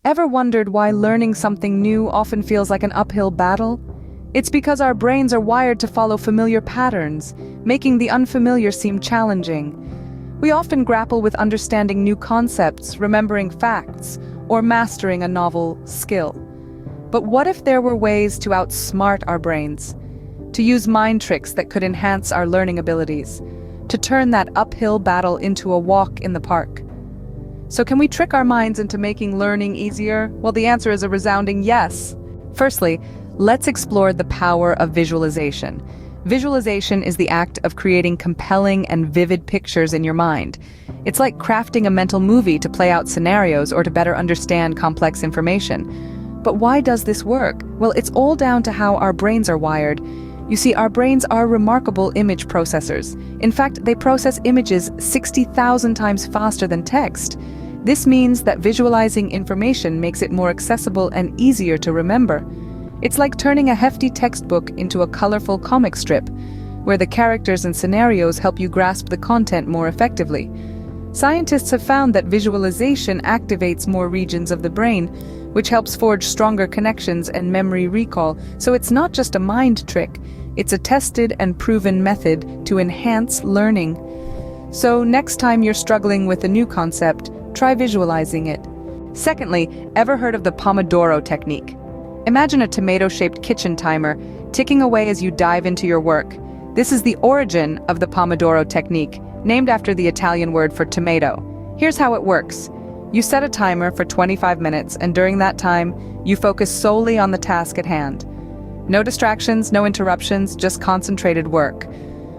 Ever wondered why learning something new often feels like an uphill battle? It's because our brains are wired to follow familiar patterns, making the unfamiliar seem challenging. We often grapple with understanding new concepts, remembering facts, or mastering a novel skill. But what if there were ways to outsmart our brains? To use mind tricks that could enhance our learning abilities? To turn that uphill battle into a walk in the park? So can we trick our minds into making learning easier? Well, the answer is a resounding yes. Firstly, let's explore the power of visualization. Visualization is the act of creating compelling and vivid pictures in your mind. It's like crafting a mental movie to play out scenarios or to better understand complex information. But why does this work? Well, it's all down to how our brains are wired. You see, our brains are remarkable image processors. In fact, they process images 60,000 times faster than text. This means that visualizing information makes it more accessible and easier to remember. It's like turning a hefty textbook into a colorful comic strip, where the characters and scenarios help you grasp the content more effectively. Scientists have found that visualization activates more regions of the brain, which helps forge stronger connections and memory recall. So it's not just a mind trick, it's a tested and proven method to enhance learning. So next time you're struggling with a new concept, try visualizing it. Secondly, ever heard of the Pomodoro Technique? Imagine a tomato-shaped kitchen timer ticking away as you dive into your work. This is the origin of the Pomodoro Technique, named after the Italian word for tomato. Here's how it works. You set a timer for 25 minutes, and during that time, you focus solely on the task at hand. No distractions, no interruptions, just concentrated work.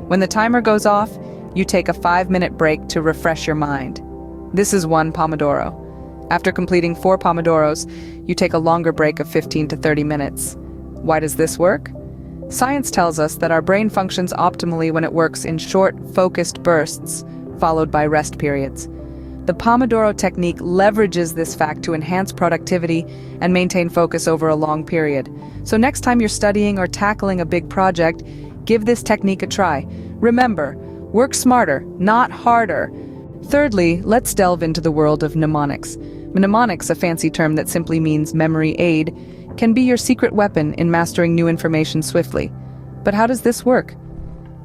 When the timer goes off, you take a 5-minute break to refresh your mind. This is one Pomodoro. After completing 4 Pomodoros, you take a longer break of 15 to 30 minutes. Why does this work? Science tells us that our brain functions optimally when it works in short, focused bursts, followed by rest periods. The Pomodoro Technique leverages this fact to enhance productivity and maintain focus over a long period. So next time you're studying or tackling a big project, give this technique a try. Remember, work smarter, not harder. Thirdly, let's delve into the world of mnemonics. Mnemonics, a fancy term that simply means memory aid, can be your secret weapon in mastering new information swiftly. But how does this work?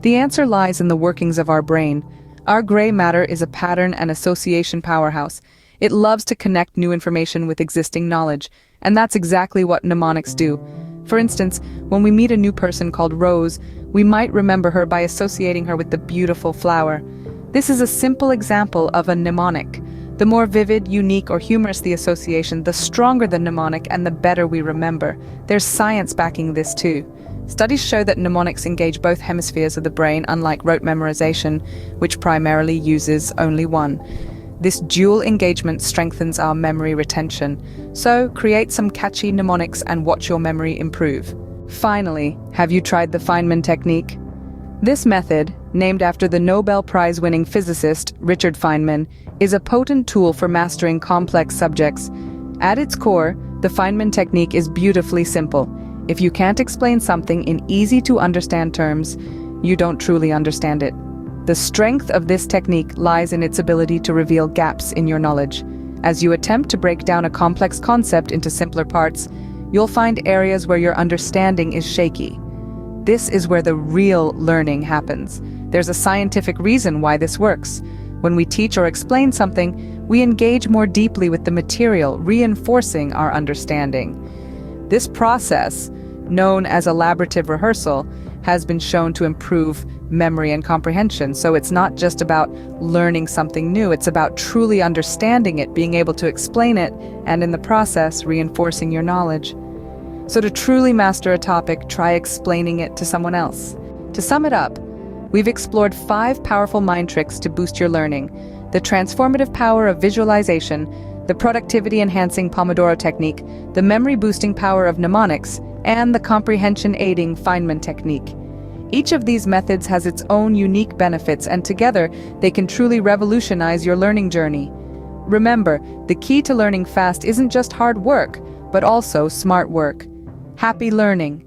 The answer lies in the workings of our brain. Our gray matter is a pattern and association powerhouse. It loves to connect new information with existing knowledge, and that's exactly what mnemonics do. For instance, when we meet a new person called Rose, we might remember her by associating her with the beautiful flower. This is a simple example of a mnemonic. The more vivid, unique, or humorous the association, the stronger the mnemonic and the better we remember. There's science backing this too. Studies show that mnemonics engage both hemispheres of the brain, unlike rote memorization, which primarily uses only one. This dual engagement strengthens our memory retention. So, create some catchy mnemonics and watch your memory improve. Finally, have you tried the Feynman Technique? This method, named after the Nobel Prize-winning physicist Richard Feynman, is a potent tool for mastering complex subjects. At its core, the Feynman Technique is beautifully simple. If you can't explain something in easy-to-understand terms, you don't truly understand it. The strength of this technique lies in its ability to reveal gaps in your knowledge. As you attempt to break down a complex concept into simpler parts, you'll find areas where your understanding is shaky. This is where the real learning happens. There's a scientific reason why this works. When we teach or explain something, we engage more deeply with the material, reinforcing our understanding. This process, known as elaborative rehearsal, has been shown to improve memory and comprehension. So it's not just about learning something new, it's about truly understanding it, being able to explain it, and in the process, reinforcing your knowledge. So to truly master a topic, try explaining it to someone else. To sum it up, we've explored 5 powerful mind tricks to boost your learning: the transformative power of visualization, the productivity-enhancing Pomodoro Technique, the memory-boosting power of mnemonics, and the comprehension-aiding Feynman Technique. Each of these methods has its own unique benefits, and together they can truly revolutionize your learning journey. Remember, the key to learning fast isn't just hard work, but also smart work. Happy learning!